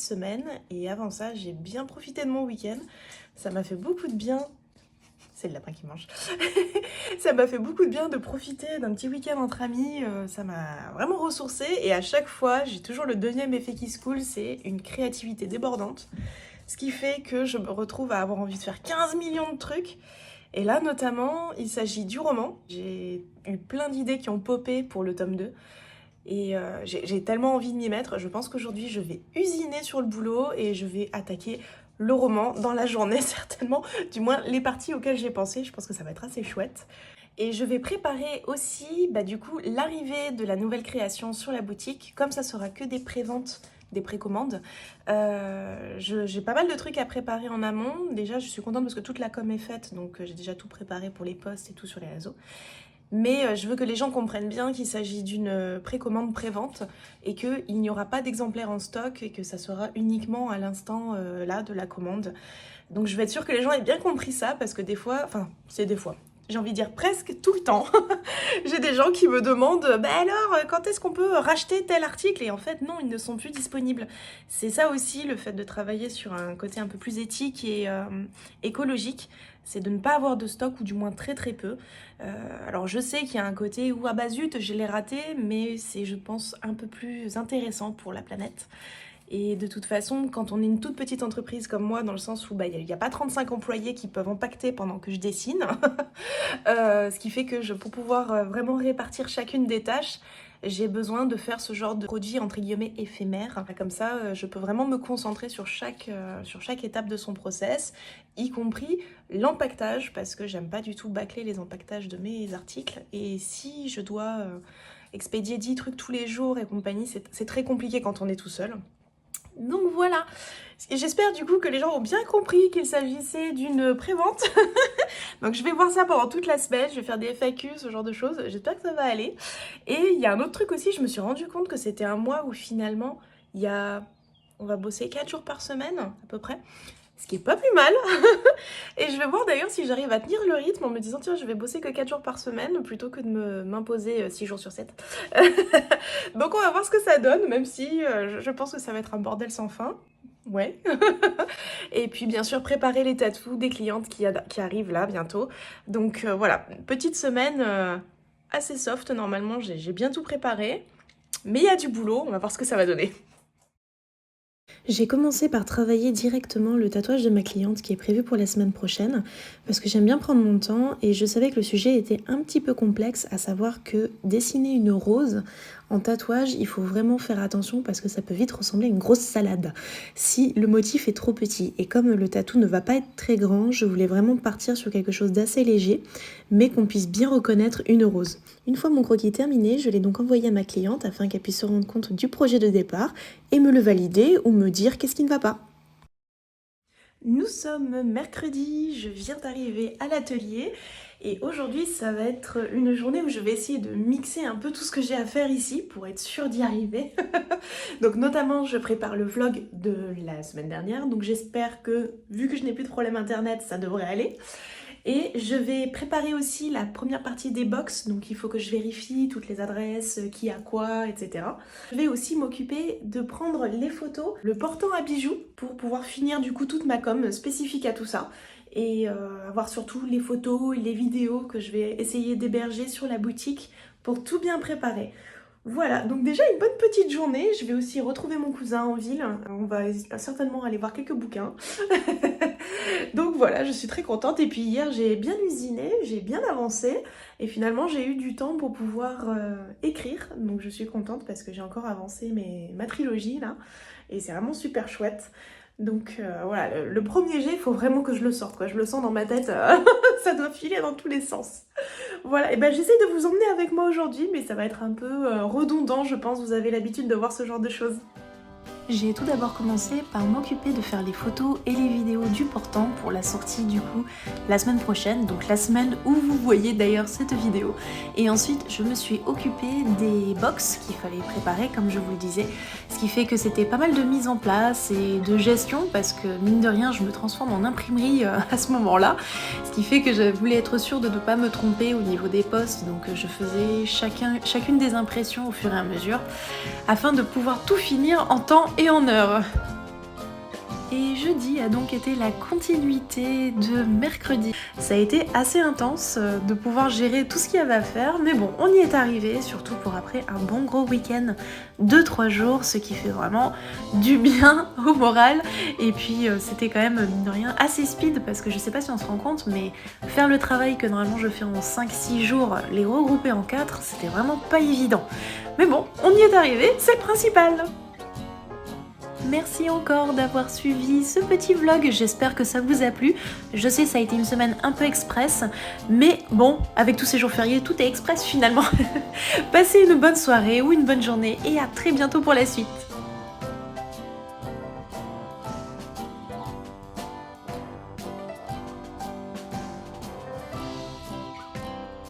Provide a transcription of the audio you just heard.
semaine et avant ça j'ai bien profité de mon week-end. Ça m'a fait beaucoup de bien. C'est le lapin qui mange. Ça m'a fait beaucoup de bien de profiter d'un petit week-end entre amis. Ça m'a vraiment ressourcée et à chaque fois j'ai toujours le deuxième effet qui se coule, c'est une créativité débordante. Ce qui fait que je me retrouve à avoir envie de faire 15 millions de trucs. Et là notamment il s'agit du roman. J'ai eu plein d'idées qui ont popé pour le tome 2. Et j'ai tellement envie de m'y mettre, je pense qu'aujourd'hui je vais usiner sur le boulot et je vais attaquer le roman dans la journée certainement, du moins les parties auxquelles j'ai pensé, je pense que ça va être assez chouette. Et je vais préparer aussi du coup l'arrivée de la nouvelle création sur la boutique, comme ça sera que des préventes, des précommandes. J'ai pas mal de trucs à préparer en amont, déjà je suis contente parce que toute la com est faite, donc j'ai déjà tout préparé pour les posts et tout sur les réseaux. Mais je veux que les gens comprennent bien qu'il s'agit d'une précommande prévente et qu'il n'y aura pas d'exemplaires en stock et que ça sera uniquement à l'instant là de la commande. Donc je vais être sûre que les gens aient bien compris ça parce que des fois, j'ai envie de dire presque tout le temps, j'ai des gens qui me demandent alors quand est-ce qu'on peut racheter tel article, et en fait non, ils ne sont plus disponibles. C'est ça aussi le fait de travailler sur un côté un peu plus éthique et écologique, c'est de ne pas avoir de stock ou du moins très très peu. Alors je sais qu'il y a un côté où zut je l'ai raté, mais c'est je pense un peu plus intéressant pour la planète. Et de toute façon, quand on est une toute petite entreprise comme moi, dans le sens où il n'y a pas 35 employés qui peuvent impacter pendant que je dessine, ce qui fait que pour pouvoir vraiment répartir chacune des tâches, j'ai besoin de faire ce genre de produit entre guillemets éphémère. Comme ça, je peux vraiment me concentrer sur chaque étape de son process, y compris l'empaquetage, parce que j'aime pas du tout bâcler les empaquetages de mes articles. Et si je dois expédier 10 trucs tous les jours et compagnie, c'est très compliqué quand on est tout seul. Donc voilà, et j'espère du coup que les gens ont bien compris qu'il s'agissait d'une prévente. Donc je vais voir ça pendant toute la semaine, je vais faire des FAQ, ce genre de choses, j'espère que ça va aller. Et il y a un autre truc aussi, je me suis rendu compte que c'était un mois où finalement, on va bosser 4 jours par semaine à peu près. Ce qui est pas plus mal. Et je vais voir d'ailleurs si j'arrive à tenir le rythme en me disant tiens je vais bosser que 4 jours par semaine plutôt que de m'imposer 6 jours sur 7. Donc on va voir ce que ça donne, même si je pense que ça va être un bordel sans fin. Ouais. Et puis bien sûr préparer les tatous des clientes qui arrivent là bientôt. Donc voilà, petite semaine assez soft normalement, j'ai bien tout préparé. Mais il y a du boulot, on va voir ce que ça va donner. J'ai commencé par travailler directement le tatouage de ma cliente qui est prévu pour la semaine prochaine parce que j'aime bien prendre mon temps et je savais que le sujet était un petit peu complexe, à savoir que dessiner une rose en tatouage, il faut vraiment faire attention parce que ça peut vite ressembler à une grosse salade si le motif est trop petit. Et comme le tatou ne va pas être très grand, je voulais vraiment partir sur quelque chose d'assez léger mais qu'on puisse bien reconnaître une rose. Une fois mon croquis terminé, je l'ai donc envoyé à ma cliente afin qu'elle puisse se rendre compte du projet de départ et me le valider ou me dire qu'est-ce qui ne va pas. Nous sommes mercredi, je viens d'arriver à l'atelier et aujourd'hui ça va être une journée où je vais essayer de mixer un peu tout ce que j'ai à faire ici pour être sûre d'y arriver. Donc notamment je prépare le vlog de la semaine dernière, donc j'espère que vu que je n'ai plus de problème internet ça devrait aller. Et je vais préparer aussi la première partie des box, donc il faut que je vérifie toutes les adresses, qui a quoi, etc. Je vais aussi m'occuper de prendre les photos, le portant à bijoux, pour pouvoir finir du coup toute ma com spécifique à tout ça. Et avoir surtout les photos et les vidéos que je vais essayer d'héberger sur la boutique pour tout bien préparer. Voilà, donc déjà une bonne petite journée. Je vais aussi retrouver mon cousin en ville. On va certainement aller voir quelques bouquins. Donc voilà, je suis très contente. Et puis hier, j'ai bien usiné, j'ai bien avancé. Et finalement, j'ai eu du temps pour pouvoir écrire. Donc je suis contente parce que j'ai encore avancé ma trilogie là. Et c'est vraiment super chouette. Donc voilà, le premier jet, il faut vraiment que je le sorte, quoi. Je le sens dans ma tête, ça doit filer dans tous les sens. Voilà, et j'essaie de vous emmener avec moi aujourd'hui, mais ça va être un peu redondant, je pense, vous avez l'habitude de voir ce genre de choses. J'ai tout d'abord commencé par m'occuper de faire les photos et les vidéos du portant pour la sortie du coup la semaine prochaine, donc la semaine où vous voyez d'ailleurs cette vidéo. Et ensuite je me suis occupée des box qu'il fallait préparer comme je vous le disais, ce qui fait que c'était pas mal de mise en place et de gestion parce que mine de rien je me transforme en imprimerie à ce moment-là, ce qui fait que je voulais être sûre de ne pas me tromper au niveau des postes, donc je faisais chacune des impressions au fur et à mesure afin de pouvoir tout finir en temps et en heure. Et jeudi a donc été la continuité de mercredi. Ça a été assez intense de pouvoir gérer tout ce qu'il y avait à faire, mais bon, on y est arrivé, surtout pour après un bon gros week-end de 3 jours, ce qui fait vraiment du bien au moral. Et puis c'était quand même, mine de rien, assez speed, parce que je sais pas si on se rend compte, mais faire le travail que normalement je fais en 5-6 jours, les regrouper en 4, c'était vraiment pas évident. Mais bon, on y est arrivé, c'est le principal. Merci encore d'avoir suivi ce petit vlog, j'espère que ça vous a plu. Je sais, ça a été une semaine un peu express, mais bon, avec tous ces jours fériés, tout est express finalement. Passez une bonne soirée ou une bonne journée et à très bientôt pour la suite.